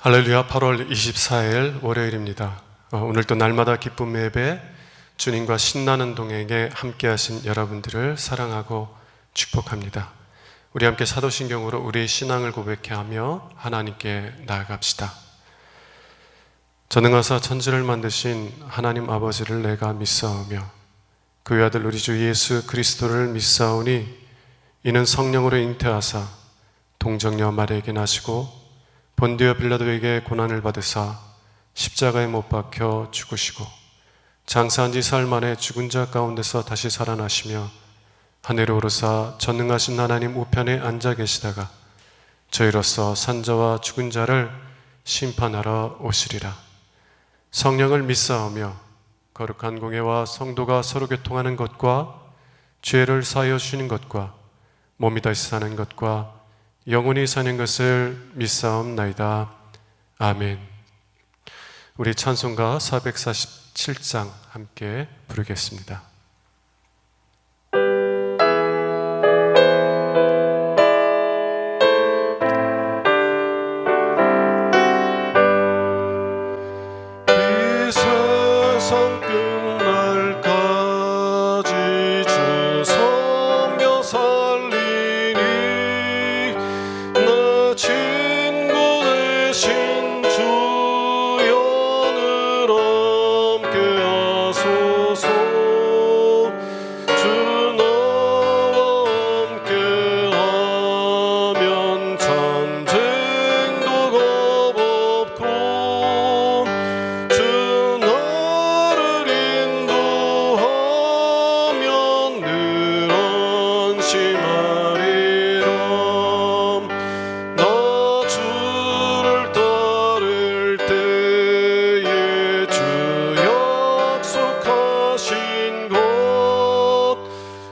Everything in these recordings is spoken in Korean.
할렐루야. 8월 24일 월요일입니다. 오늘도 날마다 기쁨 예배, 주님과 신나는 동행에 함께 하신 여러분들을 사랑하고 축복합니다. 우리 함께 사도신경으로 우리의 신앙을 고백하며 하나님께 나아갑시다. 전능하사 천지를 만드신 하나님 아버지를 내가 믿사오며 그의 아들 우리 주 예수 그리스도를 믿사오니 이는 성령으로 잉태하사 동정녀 마리아에게 나시고 본디오 빌라도에게 고난을 받으사 십자가에 못 박혀 죽으시고 장사한 지 사흘 만에 죽은 자 가운데서 다시 살아나시며 하늘에 오르사 전능하신 하나님 우편에 앉아 계시다가 저희로서 산자와 죽은 자를 심판하러 오시리라. 성령을 믿사오며 거룩한 공예와 성도가 서로 교통하는 것과 죄를 사하여 주시는 것과 몸이 다시 사는 것과 영원히 사는 것을 믿사옵나이다. 아멘. 우리 찬송가 447장 함께 부르겠습니다. 이 세상 끝날까지 주 섬겨 살리니 나 친구 되신 주여 늘 함께 하소서. 주 나와 함께 하면 전쟁도 겁없고 주 나를 인도하면 늘 안심하리라. 나 주를 따를 때에 주 약속하신 것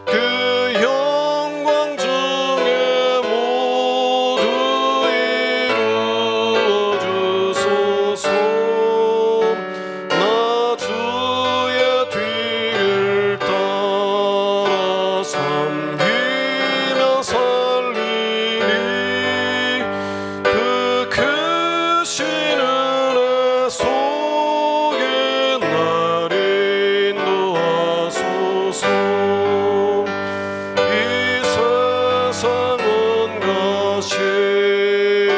그 영광 중에 모두 이루어 주소서. 나 주의 뒤를 따라 섬기며 살리니 그 크신 은혜 속에 날 인도하소서. 이 세상 온 것이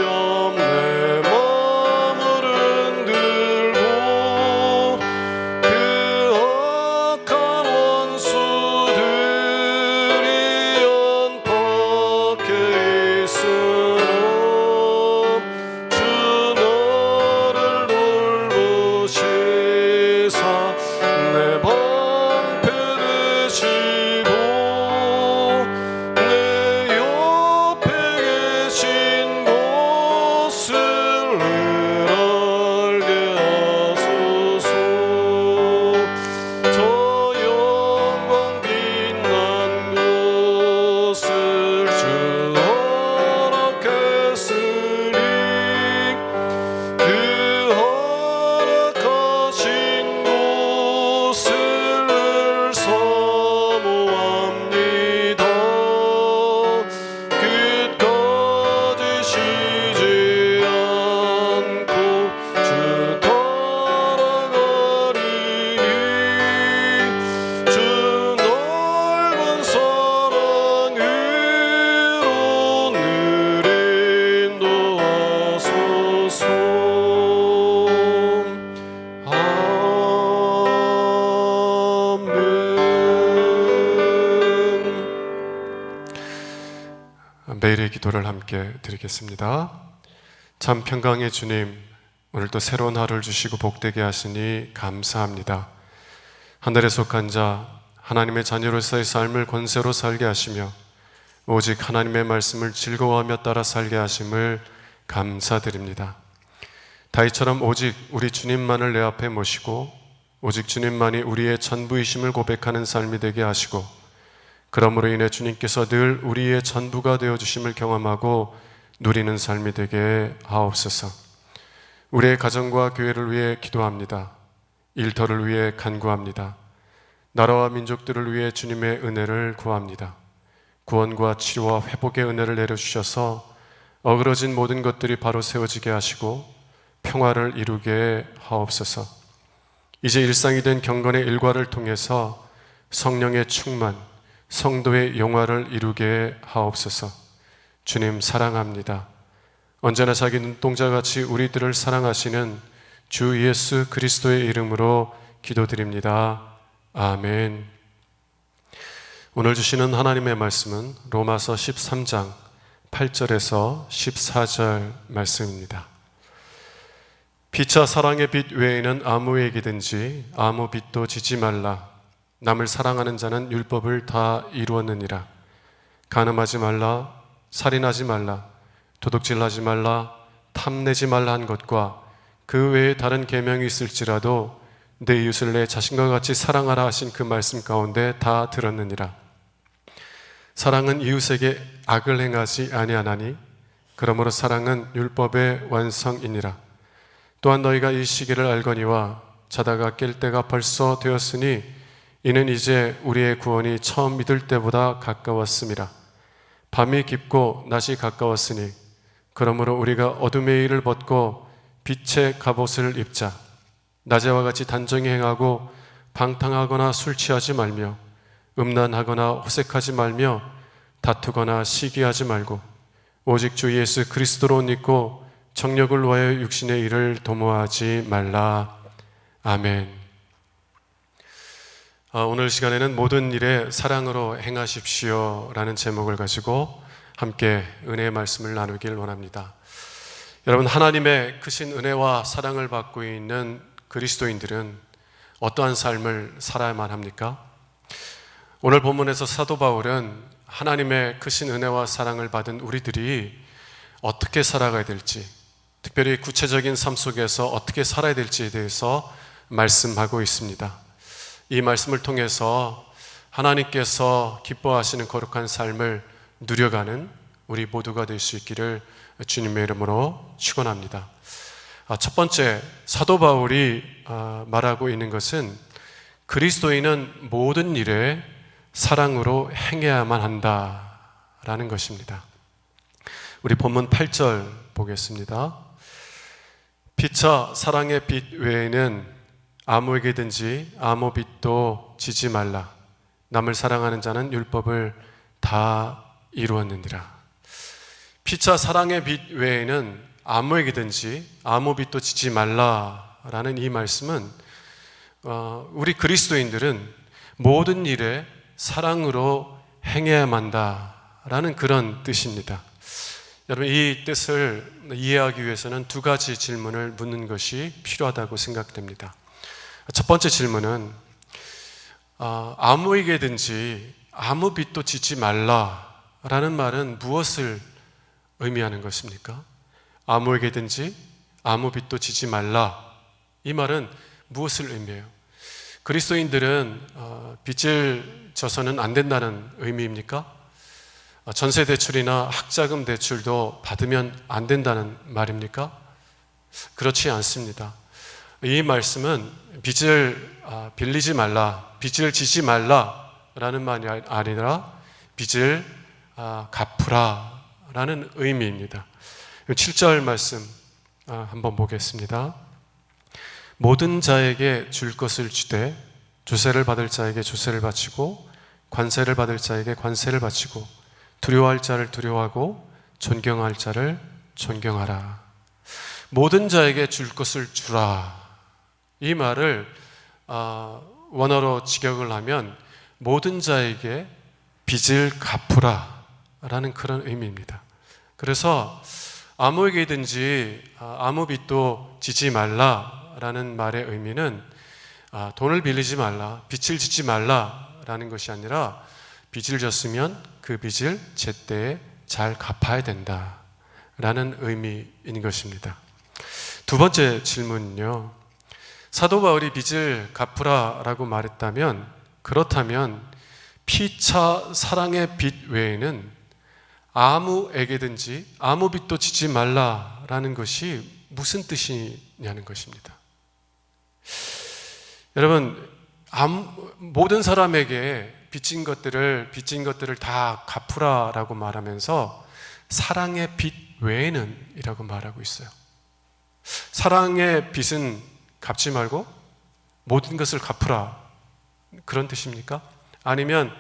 없네 마음을 흔들고 그 악한 원수들이 안팎에 있으나 주 나를 돌보시사 내 방패 되시고 내 옆에 계신 것을 늘 알게 하소서. 저 영광 빛난 곳을 주 허락했으니 그 허락하신 곳을 늘 사모합니다. 끝까지 쉬지 않고 주 따라가리니 주 넓은 사랑으로 늘 인도하소서. 아멘. 매일의 기도를 함께 드리겠습니다. 참 평강의 주님, 오늘도 새로운 하루를 주시고 복되게 하시니 감사합니다. 하늘에 속한 자, 하나님의 자녀로서의 삶을 권세로 살게 하시며 오직 하나님의 말씀을 즐거워하며 따라 살게 하심을 감사드립니다. 다윗처럼 오직 우리 주님만을 내 앞에 모시고 오직 주님만이 우리의 전부이심을 고백하는 삶이 되게 하시고 그러므로 인해 주님께서 늘 우리의 전부가 되어주심을 경험하고 누리는 삶이 되게 하옵소서. 우리의 가정과 교회를 위해 기도합니다. 일터를 위해 간구합니다. 나라와 민족들을 위해 주님의 은혜를 구합니다. 구원과 치료와 회복의 은혜를 내려주셔서 어그러진 모든 것들이 바로 세워지게 하시고 평화를 이루게 하옵소서. 이제 일상이 된 경건의 일과를 통해서 성령의 충만, 성도의 영화를 이루게 하옵소서. 주님 사랑합니다. 언제나 자기 눈동자같이 우리들을 사랑하시는 주 예수 그리스도의 이름으로 기도드립니다. 아멘. 오늘 주시는 하나님의 말씀은 로마서 13장 8절에서 14절 말씀입니다. 피차 사랑의 빛 외에는 아무에게든지 아무 빛도 지지 말라. 남을 사랑하는 자는 율법을 다 이루었느니라. 간음하지 말라, 살인하지 말라, 도둑질하지 말라, 탐내지 말라 한 것과 그 외에 다른 계명이 있을지라도 내 이웃을 내 자신과 같이 사랑하라 하신 그 말씀 가운데 다 들었느니라. 사랑은 이웃에게 악을 행하지 아니하나니 그러므로 사랑은 율법의 완성이니라. 또한 너희가 이 시기를 알거니와 자다가 깰 때가 벌써 되었으니 이는 이제 우리의 구원이 처음 믿을 때보다 가까웠음이라. 밤이 깊고 낮이 가까웠으니 그러므로 우리가 어둠의 일을 벗고 빛의 갑옷을 입자. 낮에와 같이 단정히 행하고 방탕하거나 술 취하지 말며 음란하거나 호색하지 말며 다투거나 시기하지 말고 오직 주 예수 그리스도로 옷 입고 정력을 위하여 육신의 일을 도모하지 말라. 아멘. 오늘 시간에는 모든 일에 사랑으로 행하십시오 라는 제목을 가지고 함께 은혜의 말씀을 나누길 원합니다. 여러분, 하나님의 크신 은혜와 사랑을 받고 있는 그리스도인들은 어떠한 삶을 살아야만 합니까? 오늘 본문에서 사도 바울은 하나님의 크신 은혜와 사랑을 받은 우리들이 어떻게 살아가야 될지, 특별히 구체적인 삶 속에서 어떻게 살아야 될지에 대해서 말씀하고 있습니다. 이 말씀을 통해서 하나님께서 기뻐하시는 거룩한 삶을 누려가는 우리 모두가 될 수 있기를 주님의 이름으로 축원합니다. 첫 번째, 사도 바울이 말하고 있는 것은 그리스도인은 모든 일에 사랑으로 행해야만 한다라는 것입니다. 우리 본문 8절 보겠습니다. 피차 사랑의 빛 외에는 아무에게든지 아무 빛도 지지 말라. 남을 사랑하는 자는 율법을 다 이루었느니라. 피차 사랑의 빛 외에는 아무에게든지 아무 빛도 지지 말라라는 이 말씀은 우리 그리스도인들은 모든 일에 사랑으로 행해야만 한다라는 그런 뜻입니다. 여러분, 이 뜻을 이해하기 위해서는 두 가지 질문을 묻는 것이 필요하다고 생각됩니다. 첫 번째 질문은 아무에게든지 아무 빛도 지지 말라라는 말은 무엇을 의미하는 것입니까? 아무에게든지 아무 빛도 지지 말라, 이 말은 무엇을 의미해요? 그리스도인들은 빚을 져서는 안 된다는 의미입니까? 전세 대출이나 학자금 대출도 받으면 안 된다는 말입니까? 그렇지 않습니다. 이 말씀은 빚을 빌리지 말라, 빚을 지지 말라라는 말이 아니라 빚을 갚으라라는 의미입니다. 7절 말씀 한번 보겠습니다. 모든 자에게 줄 것을 주되 조세를 받을 자에게 조세를 바치고 관세를 받을 자에게 관세를 바치고 두려워할 자를 두려워하고 존경할 자를 존경하라. 모든 자에게 줄 것을 주라. 이 말을 원어로 직역을 하면 모든 자에게 빚을 갚으라 라는 그런 의미입니다. 그래서 아무에게든지 아무 빚도 지지 말라라는 말의 의미는 돈을 빌리지 말라, 빚을 지지 말라라는 것이 아니라 빚을 졌으면 그 빚을 제때에 잘 갚아야 된다라는 의미인 것입니다. 두 번째 질문은요, 사도 바울이 빚을 갚으라라고 말했다면, 그렇다면 피차 사랑의 빚 외에는 아무에게든지 아무 빚도 지지 말라라는 것이 무슨 뜻이냐는 것입니다. 여러분, 모든 사람에게 빚진 것들을 다 갚으라라고 말하면서 사랑의 빚 외에는 이라고 말하고 있어요. 사랑의 빚은 갚지 말고 모든 것을 갚으라, 그런 뜻입니까? 아니면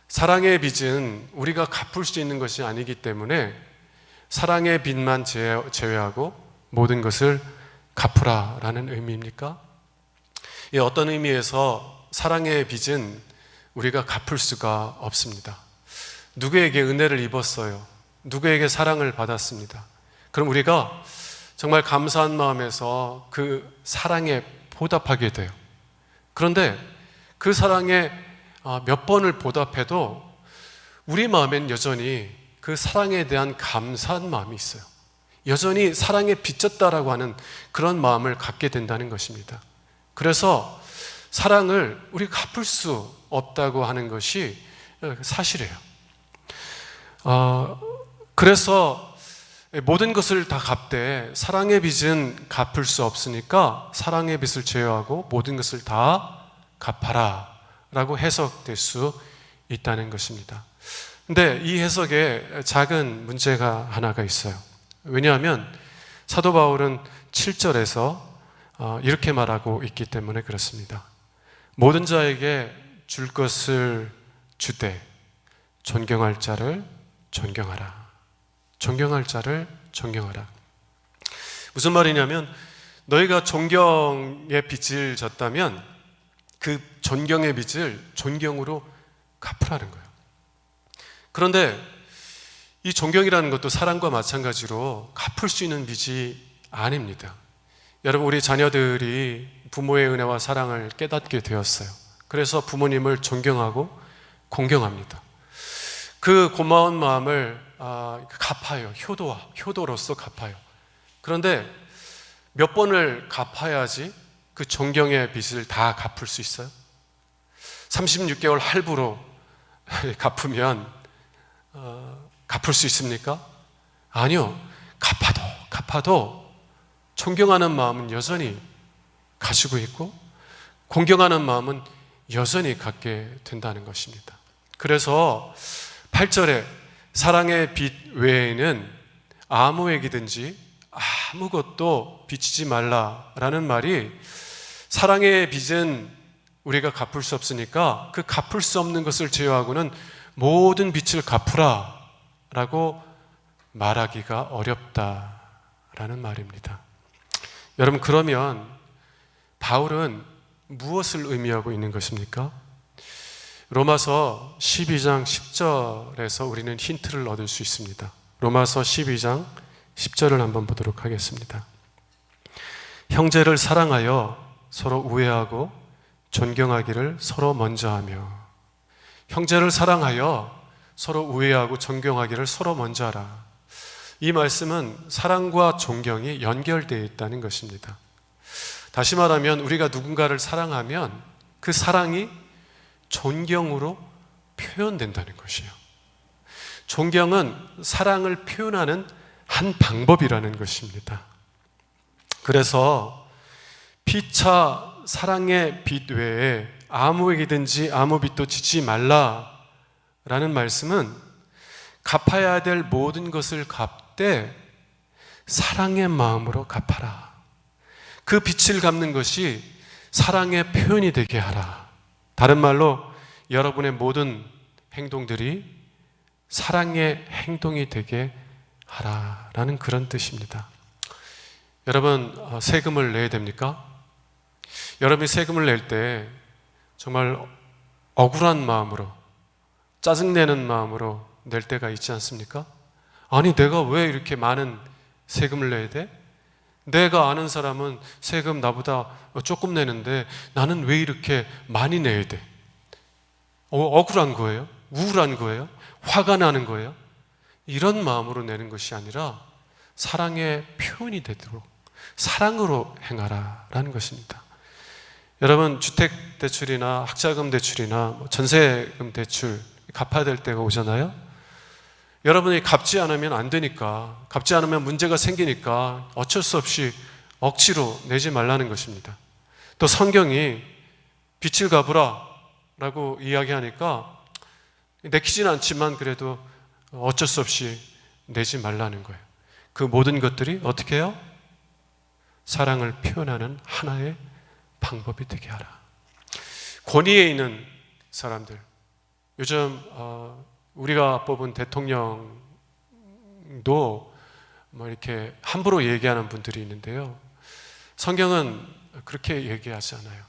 사랑의 빚은 우리가 갚을 수 있는 것이 아니기 때문에 사랑의 빚만 제외하고 모든 것을 갚으라라는 의미입니까? 어떤 의미에서 사랑의 빚은 우리가 갚을 수가 없습니다. 누구에게 은혜를 입었어요. 누구에게 사랑을 받았습니다. 그럼 우리가 정말 감사한 마음에서 그 사랑에 보답하게 돼요. 그런데 그 사랑에 몇 번을 보답해도 우리 마음엔 여전히 그 사랑에 대한 감사한 마음이 있어요. 여전히 사랑에 빚졌다라고 하는 그런 마음을 갖게 된다는 것입니다. 그래서 사랑을 우리가 갚을 수 없다고 하는 것이 사실이에요. 그래서 모든 것을 다 갚되 사랑의 빚은 갚을 수 없으니까 사랑의 빚을 제외하고 모든 것을 다 갚아라 라고 해석될 수 있다는 것입니다. 근데 이 해석에 작은 문제가 하나가 있어요. 왜냐하면 사도 바울은 7절에서 이렇게 말하고 있기 때문에 그렇습니다. 모든 자에게 줄 것을 주되 존경할 자를 존경하라. 존경할 자를 존경하라. 무슨 말이냐면 너희가 존경의 빚을 졌다면 그 존경의 빚을 존경으로 갚으라는 거예요. 그런데 이 존경이라는 것도 사랑과 마찬가지로 갚을 수 있는 빚이 아닙니다. 여러분, 우리 자녀들이 부모의 은혜와 사랑을 깨닫게 되었어요. 그래서 부모님을 존경하고 공경합니다. 그 고마운 마음을 갚아요. 효도로서 갚아요. 그런데 몇 번을 갚아야지 그 존경의 빚을 다 갚을 수 있어요? 36개월 할부로 갚으면 갚을 수 있습니까? 아니요. 갚아도 존경하는 마음은 여전히 가지고 있고 공경하는 마음은 여전히 갖게 된다는 것입니다. 그래서 8절에 사랑의 빚 외에는 아무에게든지 아무것도 빚지지 말라라는 말이 사랑의 빚은 우리가 갚을 수 없으니까 그 갚을 수 없는 것을 제외하고는 모든 빚을 갚으라라고 말하기가 어렵다라는 말입니다. 여러분, 그러면 바울은 무엇을 의미하고 있는 것입니까? 로마서 12장 10절에서 우리는 힌트를 얻을 수 있습니다. 로마서 12장 10절을 한번 보도록 하겠습니다. 형제를 사랑하여 서로 우애하고 존경하기를 서로 먼저 하며. 형제를 사랑하여 서로 우애하고 존경하기를 서로 먼저 하라. 이 말씀은 사랑과 존경이 연결되어 있다는 것입니다. 다시 말하면 우리가 누군가를 사랑하면 그 사랑이 존경으로 표현된다는 것이에요. 존경은 사랑을 표현하는 한 방법이라는 것입니다. 그래서 피차 사랑의 빚 외에 아무에게든지 아무 빚도 지지 말라라는 말씀은 갚아야 될 모든 것을 갚되 사랑의 마음으로 갚아라. 그 빚을 갚는 것이 사랑의 표현이 되게 하라. 다른 말로 여러분의 모든 행동들이 사랑의 행동이 되게 하라라는 그런 뜻입니다. 여러분, 세금을 내야 됩니까? 여러분이 세금을 낼 때 정말 억울한 마음으로, 짜증내는 마음으로 낼 때가 있지 않습니까? 아니, 내가 왜 이렇게 많은 세금을 내야 돼? 내가 아는 사람은 세금 나보다 조금 내는데 나는 왜 이렇게 많이 내야 돼? 억울한 거예요? 우울한 거예요? 화가 나는 거예요? 이런 마음으로 내는 것이 아니라 사랑의 표현이 되도록 사랑으로 행하라라는 것입니다. 여러분, 주택대출이나 학자금 대출이나 전세금 대출 갚아야 될 때가 오잖아요. 여러분이 갚지 않으면 안 되니까, 갚지 않으면 문제가 생기니까 어쩔 수 없이 억지로 내지 말라는 것입니다. 또 성경이 빚을 갚으라 라고 이야기하니까 내키진 않지만 그래도 어쩔 수 없이 내지 말라는 거예요. 그 모든 것들이 어떻게 해요? 사랑을 표현하는 하나의 방법이 되게 하라. 권위에 있는 사람들, 요즘 우리가 뽑은 대통령도 뭐 이렇게 함부로 얘기하는 분들이 있는데요, 성경은 그렇게 얘기하지 않아요.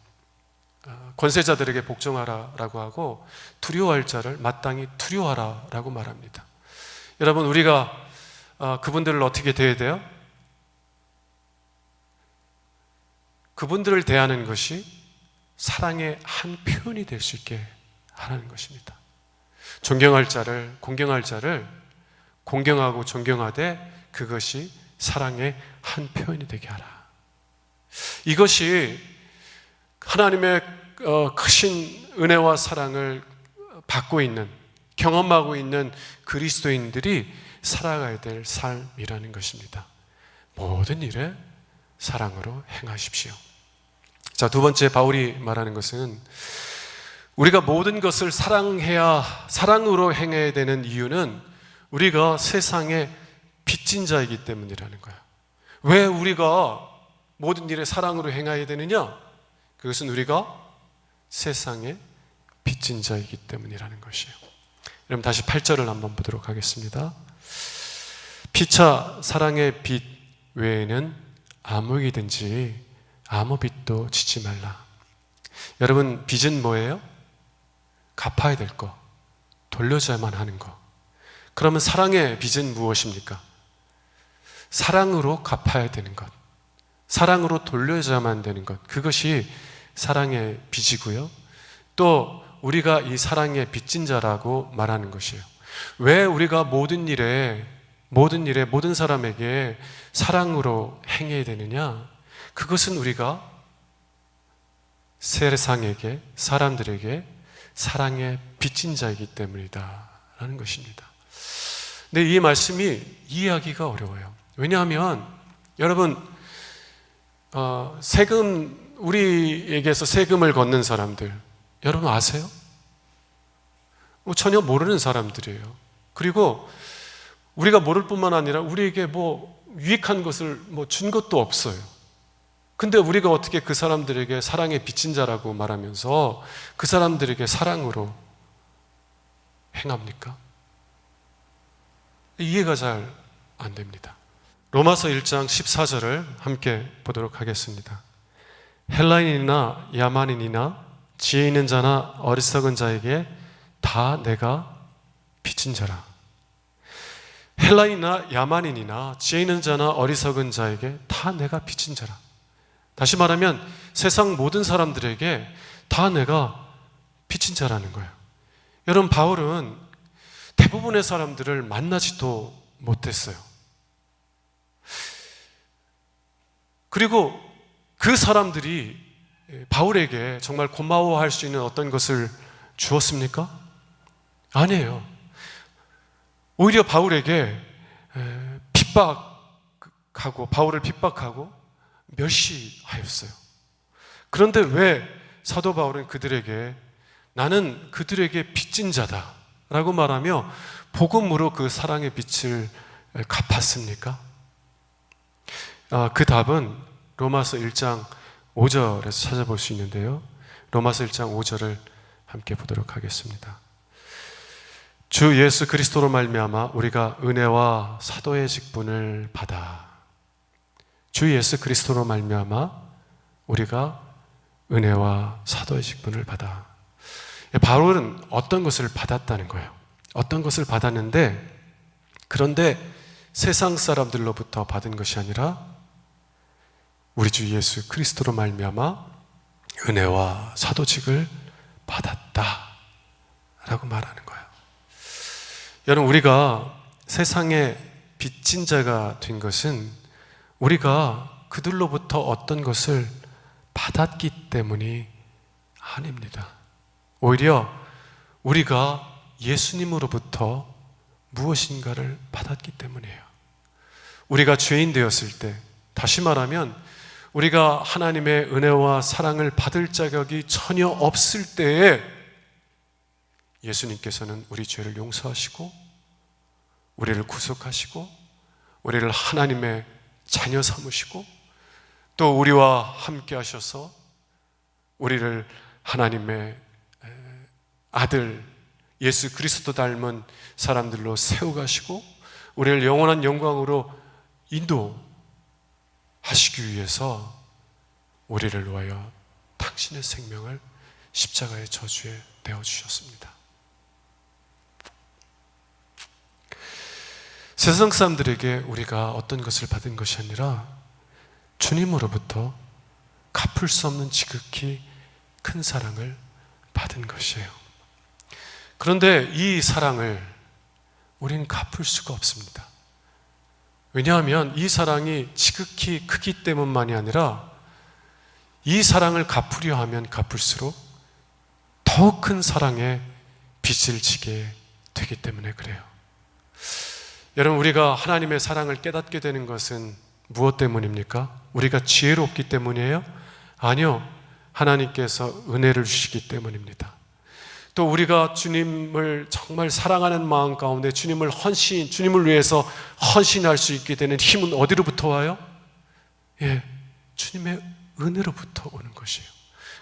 권세자들에게 복종하라라고 하고 두려워할 자를 마땅히 두려워하라라고 말합니다. 여러분, 우리가 그분들을 어떻게 대해야 돼요? 그분들을 대하는 것이 사랑의 한 표현이 될 수 있게 하라는 것입니다. 존경할 자를, 공경할 자를 공경하고 존경하되 그것이 사랑의 한 표현이 되게 하라. 이것이 하나님의 크신 은혜와 사랑을 받고 있는, 경험하고 있는 그리스도인들이 살아가야 될 삶이라는 것입니다. 모든 일에 사랑으로 행하십시오. 자, 두 번째 바울이 말하는 것은 우리가 모든 것을 사랑으로 행해야 되는 이유는 우리가 세상에 빚진 자이기 때문이라는 거예요. 왜 우리가 모든 일에 사랑으로 행해야 되느냐? 그것은 우리가 세상에 빚진 자이기 때문이라는 것이에요. 여러분, 다시 8절을 한번 보도록 하겠습니다. 피차 사랑의 빚 외에는 아무 일이든지 아무 빚도 지지 말라. 여러분, 빚은 뭐예요? 갚아야 될 거, 돌려줘야만 하는 거. 그러면 사랑의 빚은 무엇입니까? 사랑으로 갚아야 되는 것, 사랑으로 돌려줘야만 되는 것, 그것이 사랑의 빚이고요. 또 우리가 이 사랑의 빚진 자라고 말하는 것이에요. 왜 우리가 모든 일에 모든 사람에게 사랑으로 행해야 되느냐? 그것은 우리가 세상에게, 사람들에게 사랑의 빚진 자이기 때문이다 라는 것입니다. 근데 이 말씀이 이해하기가 어려워요. 왜냐하면 여러분, 우리에게서 세금을 걷는 사람들, 여러분 아세요? 전혀 모르는 사람들이에요. 그리고 우리가 모를 뿐만 아니라 우리에게 유익한 것을 준 것도 없어요. 근데 우리가 어떻게 그 사람들에게 사랑의 빚진 자라고 말하면서 그 사람들에게 사랑으로 행합니까? 이해가 잘 안 됩니다. 로마서 1장 14절을 함께 보도록 하겠습니다. 헬라인이나 야만인이나 지혜 있는 자나 어리석은 자에게 다 내가 빚진 자라. 헬라인이나 야만인이나 지혜 있는 자나 어리석은 자에게 다 내가 빚진 자라. 다시 말하면 세상 모든 사람들에게 다 내가 빚진 자라는 거예요. 여러분, 바울은 대부분의 사람들을 만나지도 못했어요. 그리고 그 사람들이 바울에게 정말 고마워할 수 있는 어떤 것을 주었습니까? 아니에요. 오히려 바울에게 바울을 핍박하고 멸시하였어요. 그런데 왜 사도 바울은 그들에게 나는 그들에게 빚진 자다 라고 말하며 복음으로 그 사랑의 빚을 갚았습니까? 그 답은 로마서 1장 5절에서 찾아볼 수 있는데요, 로마서 1장 5절을 함께 보도록 하겠습니다. 주 예수 그리스도로 말미암아 우리가 은혜와 사도의 직분을 받아. 주 예수 그리스도로 말미암아 우리가 은혜와 사도의 직분을 받아. 바울은 어떤 것을 받았다는 거예요. 어떤 것을 받았는데, 그런데 세상 사람들로부터 받은 것이 아니라 우리 주 예수 그리스도로 말미암아 은혜와 사도직을 받았다 라고 말하는 거예요. 여러분, 우리가 세상에 빚진 자가 된 것은 우리가 그들로부터 어떤 것을 받았기 때문이 아닙니다. 오히려 우리가 예수님으로부터 무엇인가를 받았기 때문이에요. 우리가 죄인 되었을 때, 다시 말하면 우리가 하나님의 은혜와 사랑을 받을 자격이 전혀 없을 때에 예수님께서는 우리 죄를 용서하시고 우리를 구속하시고 우리를 하나님의 자녀 삼으시고 또 우리와 함께 하셔서 우리를 하나님의 아들 예수 그리스도 닮은 사람들로 세워가시고 우리를 영원한 영광으로 인도하시기 위해서 우리를 위하여 당신의 생명을 십자가의 저주에 내어주셨습니다. 세상 사람들에게 우리가 어떤 것을 받은 것이 아니라 주님으로부터 갚을 수 없는 지극히 큰 사랑을 받은 것이에요. 그런데 이 사랑을 우리는 갚을 수가 없습니다. 왜냐하면 이 사랑이 지극히 크기 때문만이 아니라 이 사랑을 갚으려 하면 갚을수록 더 큰 사랑의 빚을 지게 되기 때문에 그래요. 여러분, 우리가 하나님의 사랑을 깨닫게 되는 것은 무엇 때문입니까? 우리가 지혜롭기 때문이에요? 아니요. 하나님께서 은혜를 주시기 때문입니다. 또 우리가 주님을 정말 사랑하는 마음 가운데 주님을 위해서 헌신할 수 있게 되는 힘은 어디로부터 와요? 주님의 은혜로부터 오는 것이에요.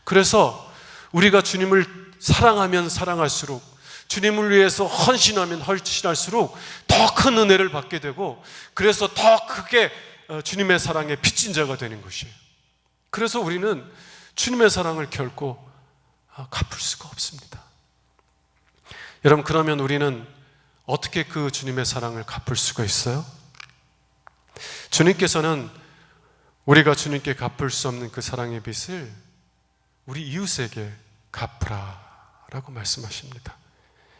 그래서 우리가 주님을 사랑하면 사랑할수록, 주님을 위해서 헌신하면 헌신할수록 더 큰 은혜를 받게 되고, 그래서 더 크게 주님의 사랑에 빚진 자가 되는 것이에요. 그래서 우리는 주님의 사랑을 결코 갚을 수가 없습니다. 여러분, 그러면 우리는 어떻게 그 주님의 사랑을 갚을 수가 있어요? 주님께서는 우리가 주님께 갚을 수 없는 그 사랑의 빚을 우리 이웃에게 갚으라 라고 말씀하십니다.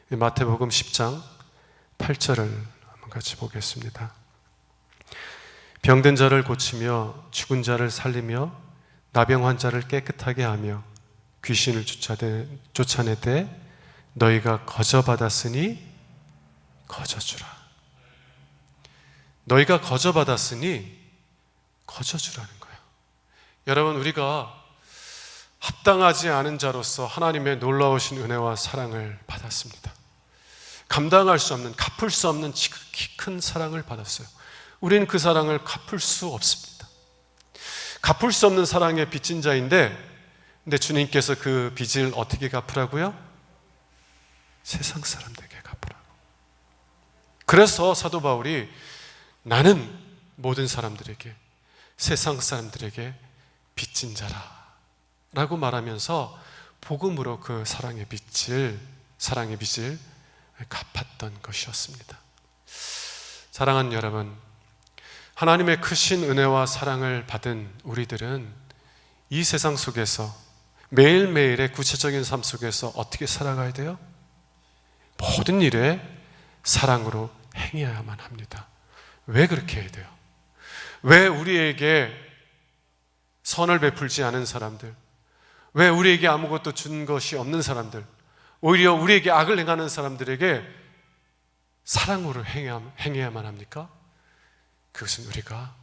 마태복음 10장 8절을 한번 같이 보겠습니다. 병든 자를 고치며 죽은 자를 살리며 나병 환자를 깨끗하게 하며 귀신을 쫓아내되 너희가 거저 받았으니 거저 주라. 너희가 거저 받았으니 거저 주라는 거예요. 여러분, 우리가 합당하지 않은 자로서 하나님의 놀라우신 은혜와 사랑을 받았습니다. 감당할 수 없는, 갚을 수 없는 지극히 큰 사랑을 받았어요. 우리는 그 사랑을 갚을 수 없습니다. 갚을 수 없는 사랑의 빚진 자인데, 근데 주님께서 그 빚을 어떻게 갚으라고요? 세상 사람들에게 갚으라고. 그래서 사도 바울이 나는 모든 사람들에게, 세상 사람들에게 빚진 자라 라고 말하면서 복음으로 그 사랑의 빚을 갚았던 것이었습니다. 사랑하는 여러분, 하나님의 크신 은혜와 사랑을 받은 우리들은 이 세상 속에서 매일매일의 구체적인 삶 속에서 어떻게 살아가야 돼요? 모든 일에 사랑으로 행해야만 합니다. 왜 그렇게 해야 돼요? 왜 우리에게 선을 베풀지 않은 사람들, 왜 우리에게 아무것도 준 것이 없는 사람들, 오히려 우리에게 악을 행하는 사람들에게 사랑으로 행해야만 합니까? 그것은 우리가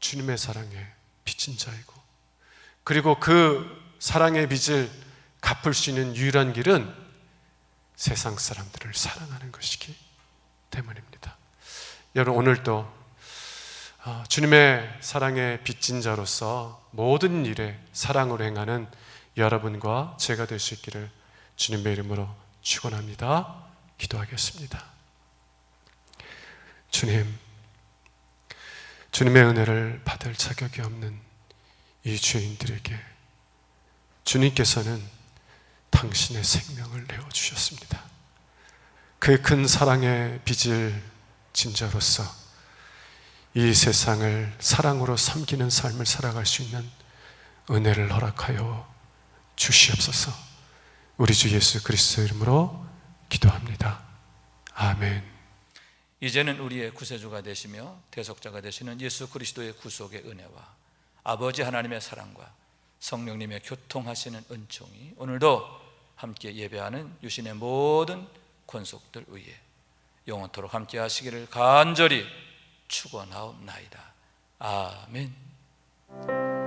주님의 사랑에 빚진 자이고, 그리고 그 사랑의 빚을 갚을 수 있는 유일한 길은 세상 사람들을 사랑하는 것이기 때문입니다. 여러분, 오늘도 주님의 사랑에 빚진 자로서 모든 일에 사랑으로 행하는 여러분과 제가 될 수 있기를 주님의 이름으로 축원합니다. 기도하겠습니다. 주님의 은혜를 받을 자격이 없는 이 죄인들에게 주님께서는 당신의 생명을 내어주셨습니다. 그 큰 사랑의 빚을 진 자로서 이 세상을 사랑으로 섬기는 삶을 살아갈 수 있는 은혜를 허락하여 주시옵소서. 우리 주 예수 그리스도 이름으로 기도합니다. 아멘. 이제는 우리의 구세주가 되시며 대속자가 되시는 예수 그리스도의 구속의 은혜와 아버지 하나님의 사랑과 성령님의 교통하시는 은총이 오늘도 함께 예배하는 유신의 모든 권속들 위에 영원토록 함께 하시기를 간절히 축원하옵나이다. 아멘.